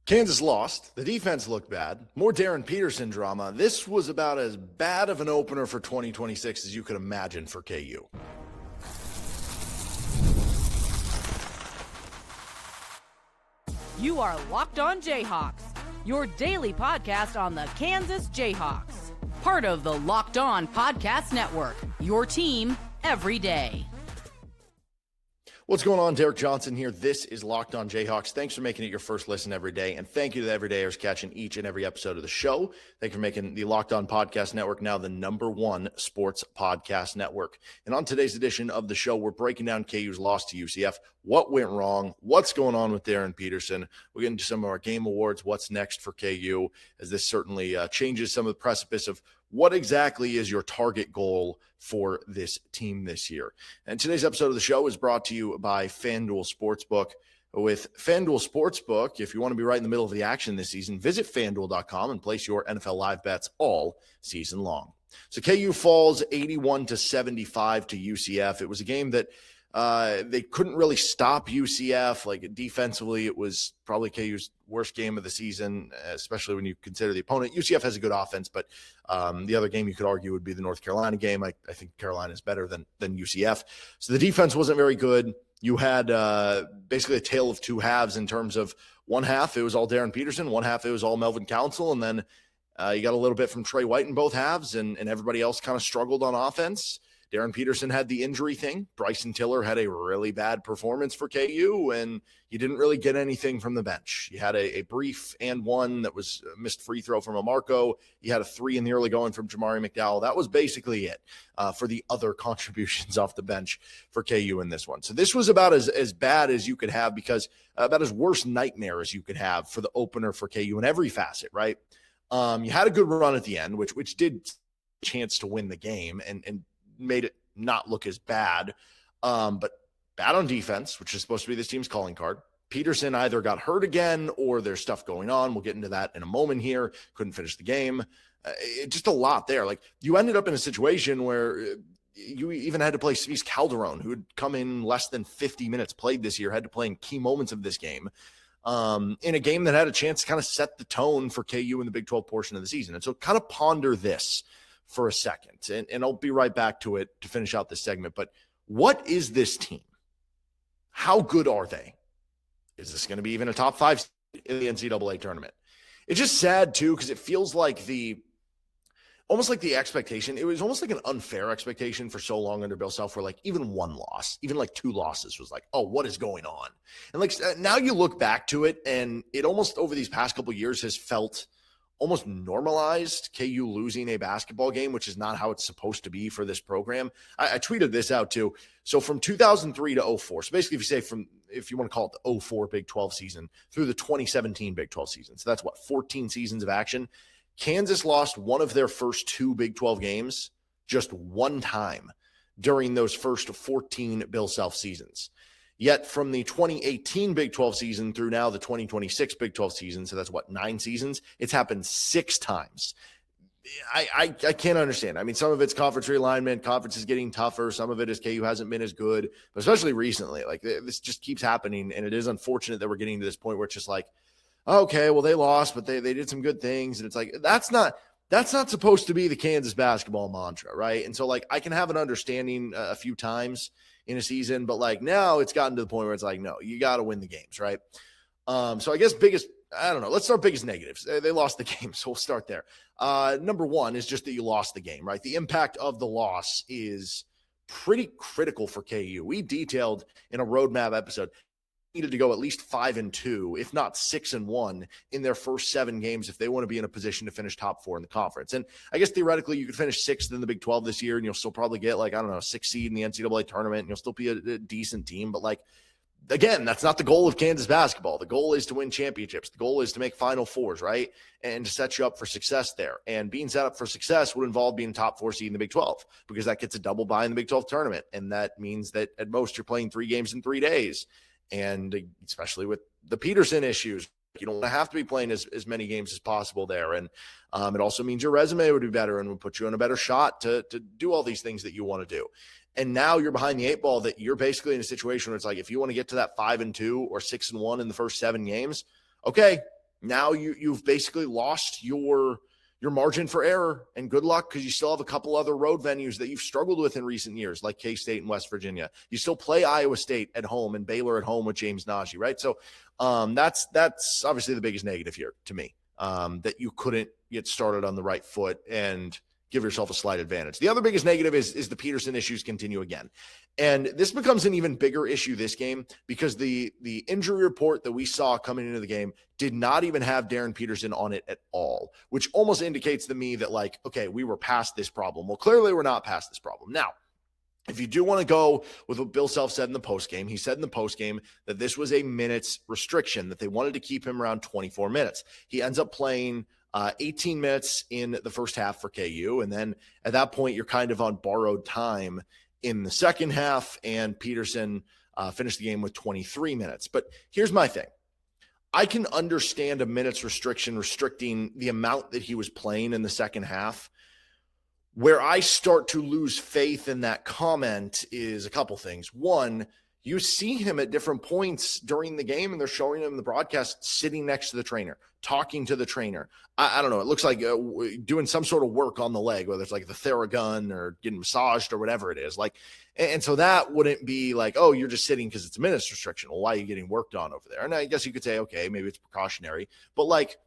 Kansas lost. The defense looked bad. More Darryn Peterson drama. This was about as bad of an opener for 2026 as you could imagine for KU. You are Locked On Jayhawks, your daily podcast on the Kansas Jayhawks. Part of the Locked On Podcast Network, your team every day. What's going on? Derek Johnson here. This is Locked On Jayhawks. Thanks for making it your first listen every day. And thank you to the everydayers catching each and every episode of the show. Thank you for making the Locked On Podcast Network now the #1 sports podcast network. And on today's edition of the show, we're breaking down KU's loss to UCF. What went wrong? What's going on with Darryn Peterson? We're getting to some of our game awards. What's next for KU? As this certainly changes some of the precipice of what exactly is your target goal for this team this year. And today's episode of the show is brought to you by FanDuel Sportsbook. With FanDuel Sportsbook, if you want to be right in the middle of the action this season, visit FanDuel.com and place your NFL live bets all season long. So KU falls 81-75 to UCF. It was a game that they couldn't really stop UCF. Like defensively, it was probably KU's worst game of the season, especially when you consider the opponent. UCF has a good offense, but the other game you could argue would be the North Carolina game. I think Carolina is better than UCF. So the defense wasn't very good. You had basically a tale of two halves in terms of one half, it was all Darryn Peterson. One half, it was all Melvin Council. And then you got a little bit from Tre White in both halves, and everybody else kind of struggled on offense. Darryn Peterson had the injury thing. Bryson Tiller had a really bad performance for KU, and you didn't really get anything from the bench. You had a brief and one that was a missed free throw from Amarco. You had a 3 in the early going from Jamari McDowell. That was basically it for the other contributions off the bench for KU in this one. So this was about as bad as you could have, because about as worst nightmare as you could have for the opener for KU in every facet, right? You had a good run at the end, which did chance to win the game and made it not look as bad, but bad on defense, which is supposed to be this team's calling card. Peterson either got hurt again or there's stuff going on. We'll get into that in a moment here. Couldn't finish the game. Just a lot there. Like, you ended up in a situation where you even had to play Cease Calderon, who had come in less than 50 minutes played this year, had to play in key moments of this game, in a game that had a chance to kind of set the tone for KU in the Big 12 portion of the season. And so kind of ponder this for a second, and I'll be right back to it to finish out this segment. But what is this team? How good are they? Is this going to be even a top 5 in the NCAA tournament? It's just sad too, because it feels like almost like the expectation, it was almost like an unfair expectation for so long under Bill Self, where like even one loss, even like 2 losses was like, oh, what is going on? And like now you look back to it, and it almost over these past couple of years has felt almost normalized KU losing a basketball game, which is not how it's supposed to be for this program. I tweeted this out too. So from 2003 to 04, so basically if you want to call it the 04 Big 12 season through the 2017 Big 12 season, so that's 14 seasons of action. Kansas lost one of their first 2 Big 12 games just one time during those first 14 Bill Self seasons. Yet from the 2018 Big 12 season through now the 2026 Big 12 season, so that's 9 seasons, it's happened 6 times. I can't understand. I mean, some of it's conference realignment, conference is getting tougher. Some of it is KU hasn't been as good, but especially recently. Like, this just keeps happening, and it is unfortunate that we're getting to this point where it's just like, okay, well, they lost, but they did some good things, and it's like, that's not supposed to be the Kansas basketball mantra, right? And so, like, I can have an understanding a few times in a season, but like now it's gotten to the point where it's like, no, you got to win the games, right? So I guess let's start biggest negatives. They lost the game, so we'll start there. Number one is just that you lost the game, right? The impact of the loss is pretty critical for KU. We detailed in a roadmap episode, needed to go at least 5-2, if not 6-1 in their first 7 games if they want to be in a position to finish top 4 in the conference. And I guess theoretically you could finish 6th in the Big 12 this year, and you'll still probably get a 6th seed in the NCAA tournament, and you'll still be a decent team. But like, again, that's not the goal of Kansas basketball. The goal is to win championships. The goal is to make Final Fours, right? And to set you up for success there. And being set up for success would involve being top 4 seed in the Big 12, because that gets a double bye in the Big 12 tournament. And that means that at most you're playing 3 games in 3 days. And especially with the Peterson issues, you don't have to be playing as many games as possible there. And it also means your resume would be better and would put you in a better shot to do all these things that you want to do. And now you're behind the 8 ball, that you're basically in a situation where it's like, if you want to get to that 5-2 or 6-1 in the first 7 games, okay, now you've basically lost your margin for error, and good luck, because you still have a couple other road venues that you've struggled with in recent years, like K-State and West Virginia. You still play Iowa State at home and Baylor at home with James Najee, right? So that's obviously the biggest negative here to me, that you couldn't get started on the right foot and give yourself a slight advantage. The other biggest negative is the Peterson issues continue again. And this becomes an even bigger issue this game, because the injury report that we saw coming into the game did not even have Darryn Peterson on it at all, which almost indicates to me that, like, okay, we were past this problem. Well, clearly we're not past this problem. Now, if you do want to go with what Bill Self said in the postgame, he said in the postgame that this was a minutes restriction, that they wanted to keep him around 24 minutes. He ends up playing 18 minutes in the first half for KU. And then at that point, you're kind of on borrowed time in the second half, and Peterson finished the game with 23 minutes. But here's my thing. I can understand a minutes restriction restricting the amount that he was playing in the second half. Where I start to lose faith in that comment is a couple things. One, you see him at different points during the game, and they're showing him in the broadcast sitting next to the trainer, talking to the trainer. I don't know. It looks like doing some sort of work on the leg, whether it's like the Theragun or getting massaged or whatever it is. Like, and so that wouldn't be like, oh, you're just sitting because it's a minutes restriction. Well, why are you getting worked on over there? And I guess you could say, okay, maybe it's precautionary. But like,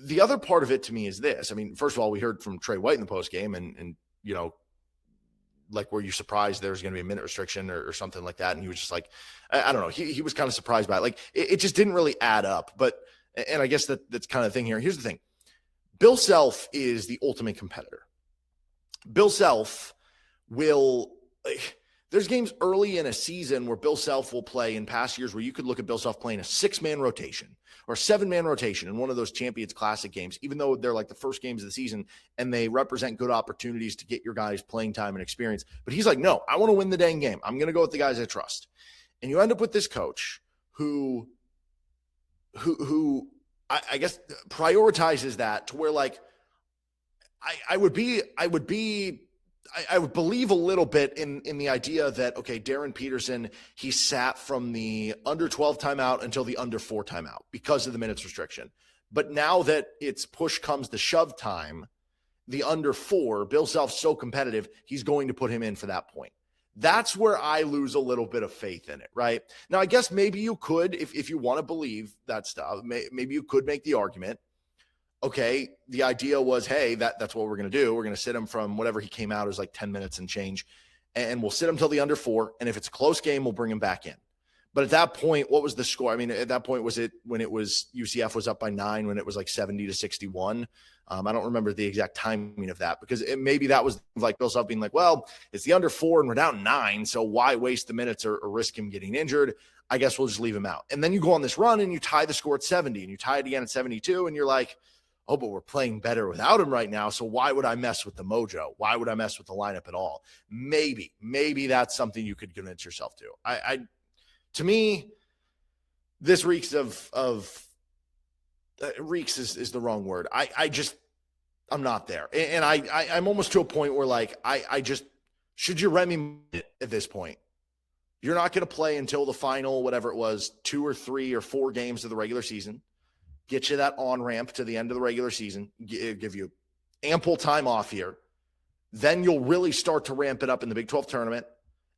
the other part of it to me is this. I mean, first of all, we heard from Tre White in the postgame, and you know, like, were you surprised there was going to be a minute restriction or something like that? And he was just like, I don't know. He was kind of surprised by it. Like, it just didn't really add up. But, and I guess that's kind of the thing here. Here's the thing. Bill Self is the ultimate competitor. Bill Self will, there's games early in a season where Bill Self will play in past years where you could look at Bill Self playing a 6-man rotation or 7-man rotation in one of those Champions Classic games, even though they're like the first games of the season and they represent good opportunities to get your guys playing time and experience. But he's like, no, I want to win the dang game. I'm going to go with the guys I trust. And you end up with this coach who I guess prioritizes that to where, like, I would believe a little bit in the idea that, okay, Darryn Peterson, he sat from the under 12 timeout until the under 4 timeout because of the minutes restriction. But now that it's push comes to shove time, the under 4, Bill Self's so competitive, he's going to put him in for that point. That's where I lose a little bit of faith in it, right? Now, I guess maybe you could, if you want to believe that stuff, maybe you could make the argument, okay, the idea was, hey, that's what we're going to do. We're going to sit him from whatever he came out as like 10 minutes and change, and we'll sit him till the under 4. And if it's a close game, we'll bring him back in. But at that point, what was the score? I mean, at that point, was it when it was UCF was up by 9, when it was like 70-61? I don't remember the exact timing of that, because maybe that was like Bill Self being like, well, it's the under 4 and we're down 9, so why waste the minutes or risk him getting injured? I guess we'll just leave him out. And then you go on this run and you tie the score at 70, and you tie it again at 72, and you're like, oh, but we're playing better without him right now, so why would I mess with the mojo? Why would I mess with the lineup at all? Maybe that's something you could convince yourself to. To me, this reeks of reeks is the wrong word. I'm not there. And I'm almost to a point where, like, I just, should you rent me at this point? You're not going to play until the final, whatever it was, 2 or 3 or 4 games of the regular season. Get you that on-ramp to the end of the regular season, give you ample time off here. Then you'll really start to ramp it up in the Big 12 tournament,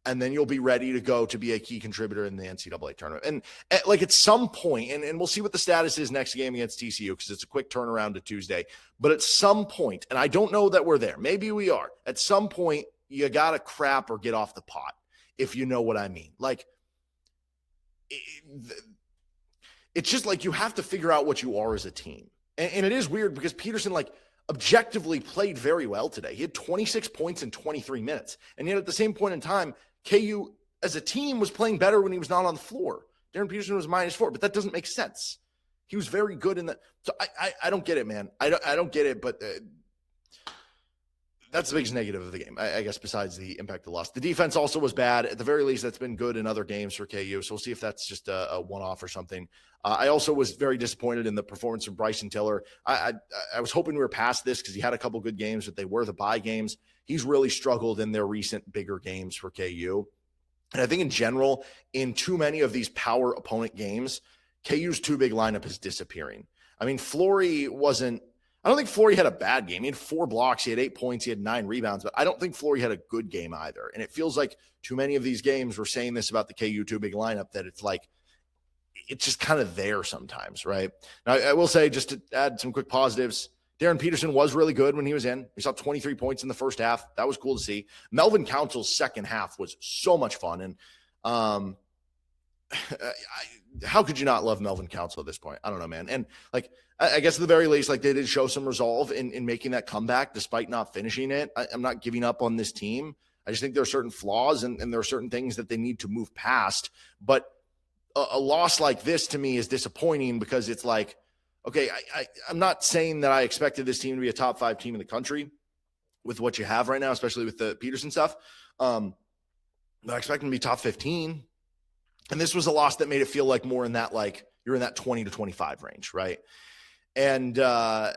and then you'll be ready to go to be a key contributor in the NCAA tournament. And like, at some point, and we'll see what the status is next game against TCU, because it's a quick turnaround to Tuesday. But at some point, and I don't know that we're there, maybe we are, at some point, you got to crap or get off the pot, if you know what I mean. Like, it's just like you have to figure out what you are as a team. And it is weird because Peterson, like, objectively played very well today. He had 26 points in 23 minutes. And yet at the same point in time, KU as a team was playing better when he was not on the floor. Darryn Peterson was -4, but that doesn't make sense. He was very good in that. So I don't get it, man. I don't get it, but that's the biggest negative of the game, I guess, besides the impact of the loss. The defense also was bad. At the very least, that's been good in other games for KU. So we'll see if that's just a one-off or something. I also was very disappointed in the performance of Bryson Tiller. I was hoping we were past this because he had a couple good games, but they were the bye games. He's really struggled in their recent bigger games for KU. And I think in general, in too many of these power opponent games, KU's two big lineup is disappearing. I mean, I don't think Flory had a bad game. He had 4 blocks. He had 8 points. He had 9 rebounds. But I don't think Flory had a good game either. And it feels like too many of these games, we're saying this about the KU two big lineup, that it's like, it's just kind of there sometimes, right? Now, I will say, just to add some quick positives, Darryn Peterson was really good when he was in. We saw 23 points in the first half. That was cool to see. Melvin Council's second half was so much fun. And how could you not love Melvin Council at this point? I don't know, man. And like, I guess at the very least, like, they did show some resolve in making that comeback despite not finishing it. I'm not giving up on this team. I just think there are certain flaws and there are certain things that they need to move past. But a loss like this to me is disappointing because it's like, okay, I'm not saying that I expected this team to be a top 5 team in the country with what you have right now, especially with the Peterson stuff. But I expect them to be top 15. And this was a loss that made it feel like more in that, like, you're in that 20 to 25 range, right? And I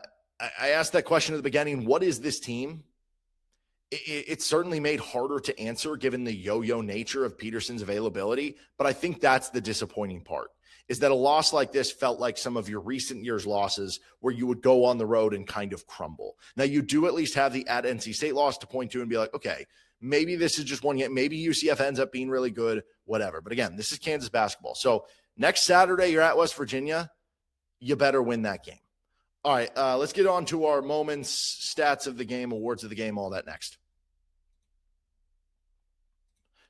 asked that question at the beginning, what is this team? It's certainly made harder to answer given the yo-yo nature of Peterson's availability. But I think that's the disappointing part, is that a loss like this felt like some of your recent years' losses where you would go on the road and kind of crumble. Now, you do at least have the at NC State loss to point to and be like, okay, maybe this is just one game. Maybe UCF ends up being really good, whatever. But again, this is Kansas basketball. So next Saturday, you're at West Virginia. You better win that game. All right, let's get on to our moments, stats of the game, awards of the game, all that next.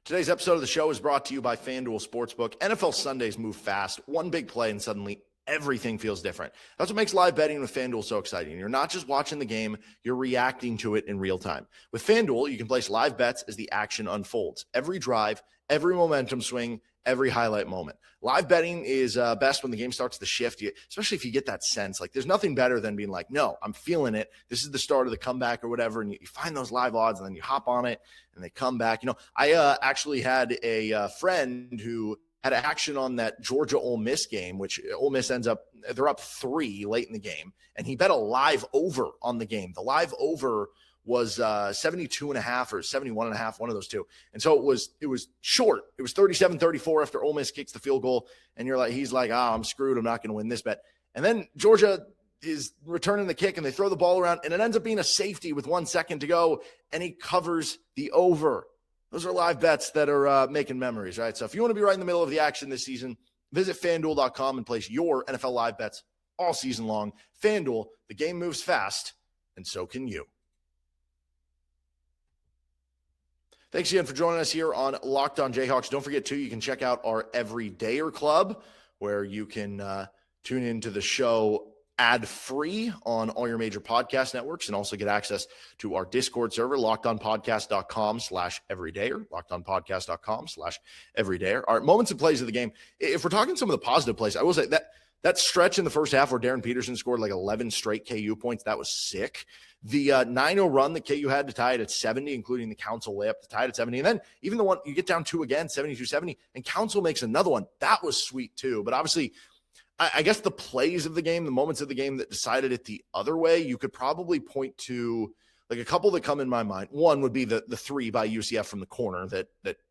Today's episode of the show is brought to you by FanDuel Sportsbook. NFL Sundays move fast. One big play and suddenly everything feels different. That's what makes live betting with FanDuel so exciting. You're not just watching the game, you're reacting to it in real time. With FanDuel, you can place live bets as the action unfolds. Every drive, every momentum swing, every highlight moment. Live betting is best when the game starts to shift, especially if you get that sense. Like, there's nothing better than being like, no, I'm feeling it. This is the start of the comeback or whatever. And you find those live odds and then you hop on it and they come back. You know, I actually had a friend who had action on that Georgia Ole Miss game, which Ole Miss they're up 3 late in the game. And he bet a live over on the game. The live over was 72.5 or 71.5, one of those two. And so it was short. It was 37-34 after Ole Miss kicks the field goal. And he's like, I'm screwed. I'm not going to win this bet. And then Georgia is returning the kick and they throw the ball around and it ends up being a safety with 1 second to go. And he covers the over. Those are live bets that are making memories, right? So if you want to be right in the middle of the action this season, visit FanDuel.com and place your NFL live bets all season long. FanDuel, the game moves fast, and so can you. Thanks again for joining us here on Locked On Jayhawks. Don't forget, too, you can check out our Everydayer Club, where you can tune into the show ad-free on all your major podcast networks and also get access to our Discord server, lockedonpodcast.com/everydayer, lockedonpodcast.com/everydayer. All right, moments and plays of the game. If we're talking some of the positive plays, I will say that stretch in the first half where Darryn Peterson scored like 11 straight KU points, that was sick. The 9-0 run that KU had to tie it at 70, including the Council layup to tie it at 70. And then even the one you get down 2 again, 72-70, and Council makes another one. That was sweet too. But obviously, I guess the plays of the game, the moments of the game that decided it the other way, you could probably point to like a couple that come in my mind. One would be the 3 by UCF from the corner that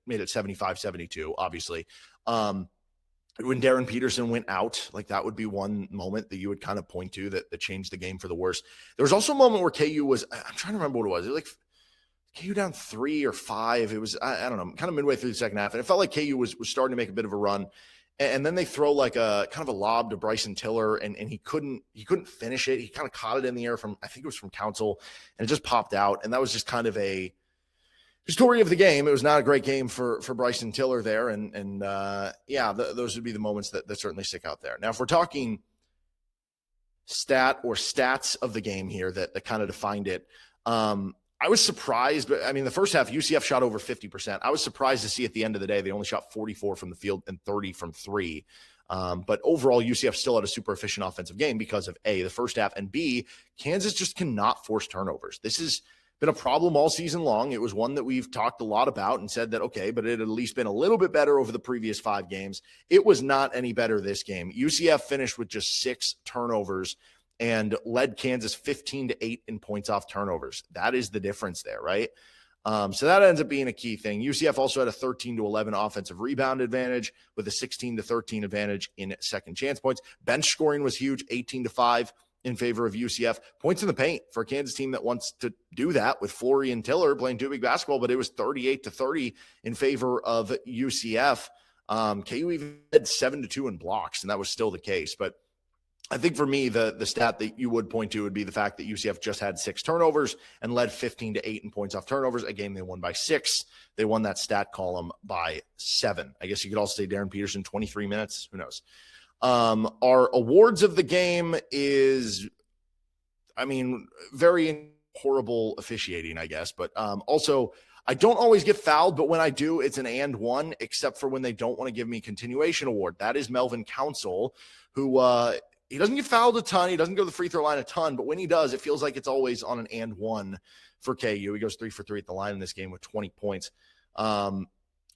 made it 75-72, obviously. When Darryn Peterson went out, like that would be one moment that you would kind of point to that changed the game for the worse. There was also a moment where KU was, I'm trying to remember what it was. It was like KU down 3 or 5. It was, I don't know, kind of midway through the second half. And it felt like KU was starting to make a bit of a run. And then they throw like a kind of a lob to Bryson Tiller and he couldn't finish it. He kind of caught it in the air I think it was from Council, and it just popped out. And that was just kind of a story of the game. It was not a great game for Bryson Tiller there. And those would be the moments that certainly stick out there. Now, if we're talking stats of the game here that kind of defined it, I was surprised, but I mean, the first half, UCF shot over 50%. I was surprised to see at the end of the day, they only shot 44 from the field and 30 from 3. But overall, UCF still had a super efficient offensive game because of A, the first half, and B, Kansas just cannot force turnovers. This has been a problem all season long. It was one that we've talked a lot about and said that, okay, but it had at least been a little bit better over the previous 5 games. It was not any better this game. UCF finished with just 6 turnovers and led Kansas 15-8 in points off turnovers. That is the difference there, right? So that ends up being a key thing. UCF also had a 13-11 offensive rebound advantage with a 16-13 advantage in second chance points. Bench scoring was huge, 18-5 in favor of UCF. Points in the paint for a Kansas team that wants to do that with Flory and Tiller playing two big basketball, but it was 38-30 in favor of UCF. KU even had 7-2 in blocks, and that was still the case. But I think for me, the stat that you would point to would be the fact that UCF just had 6 turnovers and led 15-8 in points off turnovers. A game they won by 6. They won that stat column by 7. I guess you could also say Darryn Peterson, 23 minutes. Who knows? Our awards of the game is, very horrible officiating, I guess. But also, I don't always get fouled, but when I do, it's an and one, except for when they don't want to give me continuation award. That is Melvin Council, who he doesn't get fouled a ton. He doesn't go to the free throw line a ton, but when he does, it feels like it's always on an and one for KU. He goes 3 for 3 at the line in this game with 20 points. And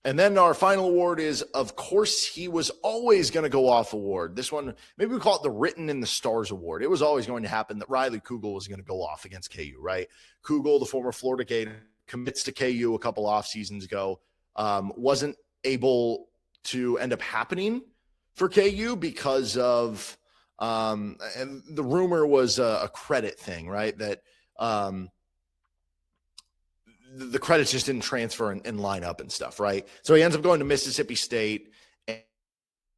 then our final award is, of course, he was always going to go off award. This one, maybe we call it the Written in the Stars award. It was always going to happen that Riley Kugel was going to go off against KU, right? Kugel, the former Florida Gator, commits to KU a couple off seasons ago, wasn't able to end up happening for KU because of and the rumor was a credit thing, right? That the credits just didn't transfer and line up and stuff, right? So he ends up going to Mississippi State,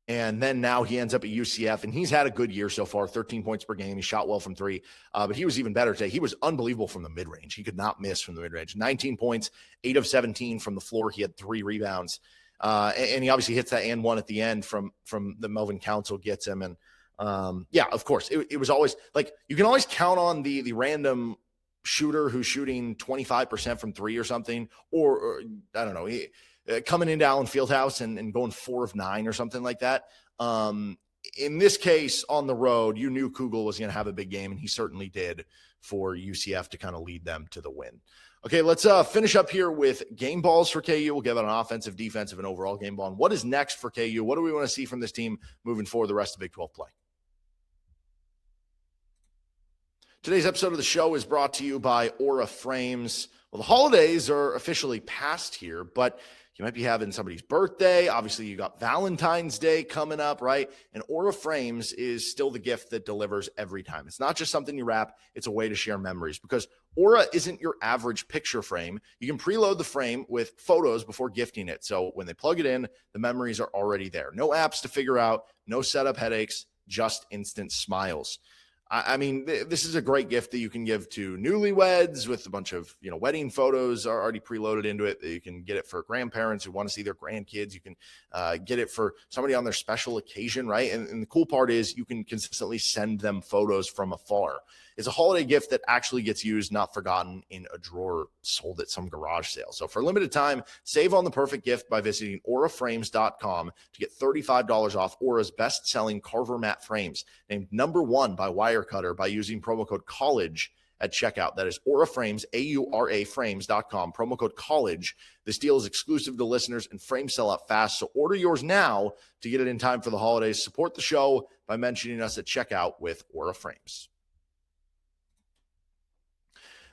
and then now he ends up at UCF, and he's had a good year so far, 13 points per game. He shot well from 3, but he was even better today. He was unbelievable from the mid-range. He could not miss from the mid-range. 19 points, 8 of 17 from the floor. He had 3 rebounds, and he obviously hits that and one at the end from the Melvin Council gets him. And of course, it was always like you can always count on the random shooter who's shooting 25% from 3 or something, or I don't know, coming into Allen Fieldhouse and going 4 of 9 or something like that. In this case, on the road, you knew Kugel was going to have a big game, and he certainly did for UCF to kind of lead them to the win. Okay, let's finish up here with game balls for KU. We'll give it an offensive, defensive, and overall game ball. And what is next for KU? What do we want to see from this team moving forward the rest of Big 12 play? Today's episode of the show is brought to you by Aura Frames. Well, the holidays are officially past here, but you might be having somebody's birthday. Obviously, you got Valentine's Day coming up, right? And Aura Frames is still the gift that delivers every time. It's not just something you wrap. It's a way to share memories, because Aura isn't your average picture frame. You can preload the frame with photos before gifting it. So when they plug it in, the memories are already there. No apps to figure out, no setup headaches, just instant smiles. I mean, this is a great gift that you can give to newlyweds with a bunch of, wedding photos are already preloaded into it. You can get it for grandparents who want to see their grandkids. You can get it for somebody on their special occasion, right? And the cool part is you can consistently send them photos from afar. It's a holiday gift that actually gets used, not forgotten in a drawer sold at some garage sale. So for a limited time, save on the perfect gift by visiting auraframes.com to get $35 off Aura's best-selling Carver mat frames, named #1 by Wirecutter by using promo code COLLEGE at checkout. That is Aura Frames, AURA frames.com, promo code COLLEGE. This deal is exclusive to listeners, and frames sell out fast, so order yours now to get it in time for the holidays. Support the show by mentioning us at checkout with Aura Frames.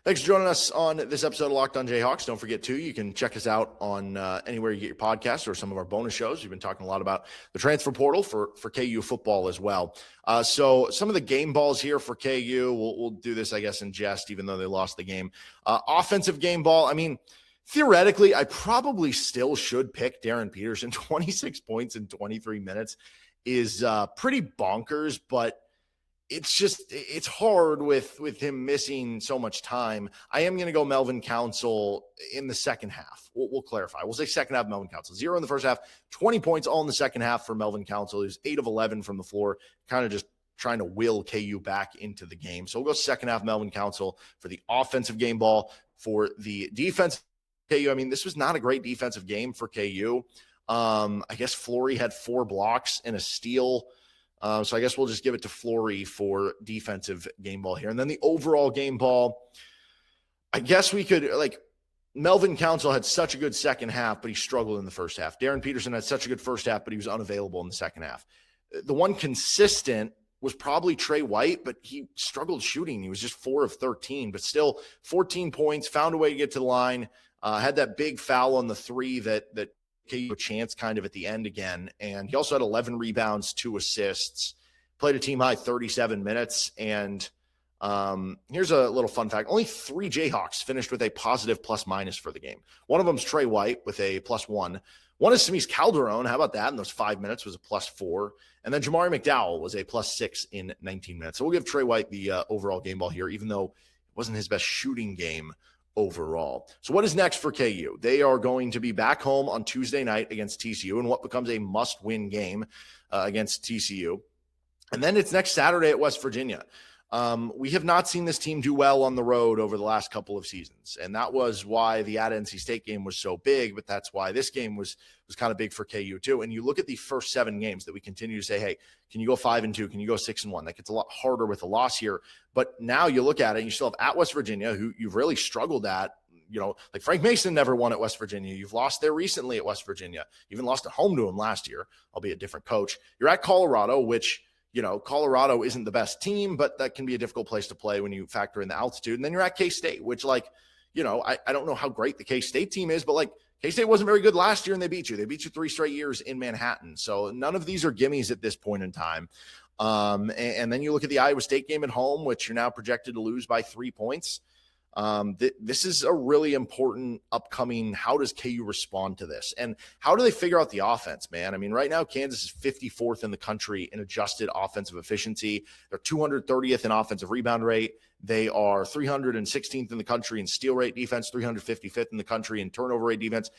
Thanks for joining us on this episode of Locked on Jayhawks. Don't forget, too, you can check us out on anywhere you get your podcasts or some of our bonus shows. We've been talking a lot about the transfer portal for KU football as well. So some of the game balls here for KU, we'll do this, I guess, in jest, even though they lost the game. Offensive game ball, I mean, theoretically, I probably still should pick Darryn Peterson. 26 points in 23 minutes is pretty bonkers, but it's hard with him missing so much time. I am going to go Melvin Council in the second half. We'll clarify. We'll say second half Melvin Council. 0 in the first half, 20 points all in the second half for Melvin Council. He was 8 of 11 from the floor, kind of just trying to will KU back into the game. So we'll go second half Melvin Council for the offensive game ball. For the defense, KU, I mean, this was not a great defensive game for KU. I guess Flory had 4 blocks and a steal. So I guess we'll just give it to Flory for defensive game ball here. And then the overall game ball, I guess we could, Melvin Council had such a good second half, but he struggled in the first half. Darryn Peterson had such a good first half, but he was unavailable in the second half. The one consistent was probably Tre White, but he struggled shooting. He was just 4 of 13, but still 14 points, found a way to get to the line. Had that big foul on the three that gave a chance kind of at the end again. And he also had 11 rebounds, 2 assists, played a team high 37 minutes. And here's a little fun fact. Only 3 Jayhawks finished with a positive plus-minus for the game. One of them is Tre White with a +1. One is Samiz Calderon. How about that? In those 5 minutes was a +4. And then Jamari McDowell was a +6 in 19 minutes. So we'll give Tre White the overall game ball here, even though it wasn't his best shooting game overall. So what is next for KU? They are going to be back home on Tuesday night against TCU in what becomes a must-win game against TCU. And then it's next Saturday at West Virginia. We have not seen this team do well on the road over the last couple of seasons. And that was why the at NC State game was so big, but that's why this game was kind of big for KU too. And you look at the first 7 games that we continue to say, hey, can you go 5-2? Can you go 6-1? That gets a lot harder with a loss here. But now you look at it and you still have at West Virginia, who you've really struggled at. You know, like Frank Mason never won at West Virginia. You've lost there recently at West Virginia. You even lost at home to him last year, albeit a different coach. You're at Colorado, which, you know, Colorado isn't the best team, but that can be a difficult place to play when you factor in the altitude. And then you're at K-State, which, like, you know, I don't know how great the K-State team is, but like K-State wasn't very good last year and they beat you. They beat you 3 straight years in Manhattan. So none of these are gimmies at this point in time. And then you look at the Iowa State game at home, which you're now projected to lose by 3 points. This is a really important upcoming. How does KU respond to this? And how do they figure out the offense, man? I mean, right now, Kansas is 54th in the country in adjusted offensive efficiency. They're 230th in offensive rebound rate. They are 316th in the country in steal rate defense, 355th in the country in turnover rate defense.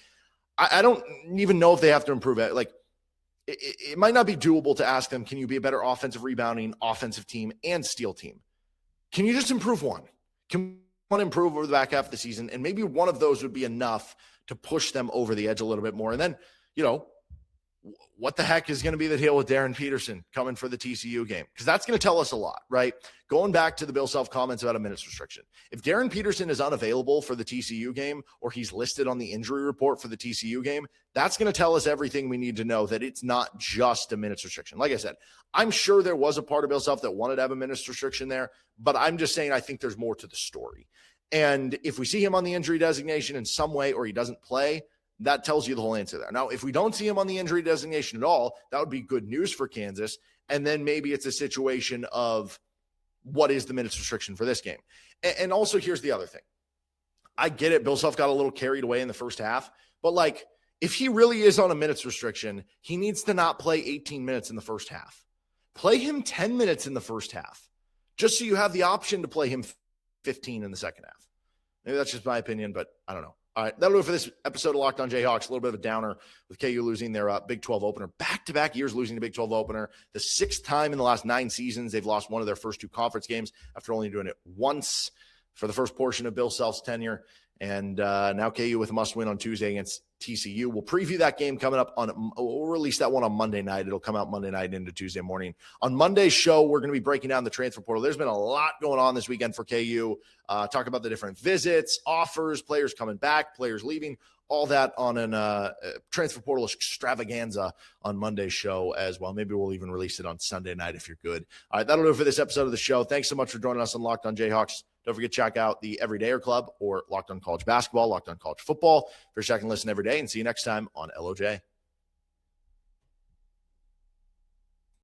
I don't even know if they have to improve it. Like, it might not be doable to ask them, can you be a better offensive rebounding, offensive team, and steal team? Can you just improve one? Can want to improve over the back half of the season, and maybe one of those would be enough to push them over the edge a little bit more. And then, you know, what the heck is going to be the deal with Darryn Peterson coming for the TCU game? Because that's going to tell us a lot, right? Going back to the Bill Self comments about a minutes restriction. If Darryn Peterson is unavailable for the TCU game, or he's listed on the injury report for the TCU game, that's going to tell us everything we need to know, that it's not just a minutes restriction. Like I said, I'm sure there was a part of Bill Self that wanted to have a minutes restriction there, but I'm just saying I think there's more to the story. And if we see him on the injury designation in some way, or he doesn't play, that tells you the whole answer there. Now, if we don't see him on the injury designation at all, that would be good news for Kansas. And then maybe it's a situation of what is the minutes restriction for this game. And also, here's the other thing. I get it. Bill Self got a little carried away in the first half, but like, if he really is on a minutes restriction, he needs to not play 18 minutes in the first half. Play him 10 minutes in the first half, just so you have the option to play him 15 in the second half. Maybe that's just my opinion, but I don't know. All right, that'll do it for this episode of Locked On Jayhawks. A little bit of a downer with KU losing their Big 12 opener. Back-to-back years losing the Big 12 opener. The 6th time in the last 9 seasons they've lost one of their first 2 conference games after only doing it once for the first portion of Bill Self's tenure. And now KU with a must-win on Tuesday against TCU. We'll preview that game coming up we'll release that one on Monday night. It'll come out Monday night into Tuesday morning. On Monday's show, we're going to be breaking down the transfer portal. There's been a lot going on this weekend for KU. Talk about the different visits, offers, players coming back, players leaving, all that on an transfer portal extravaganza on Monday's show as well. Maybe we'll even release it on Sunday night if you're good. All right, that'll do it for this episode of the show. Thanks so much for joining us on Locked On Jayhawks. Don't forget to check out the Everydayer Club or Locked On College Basketball, Locked On College Football for your second listen every day. And see you next time on LOJ.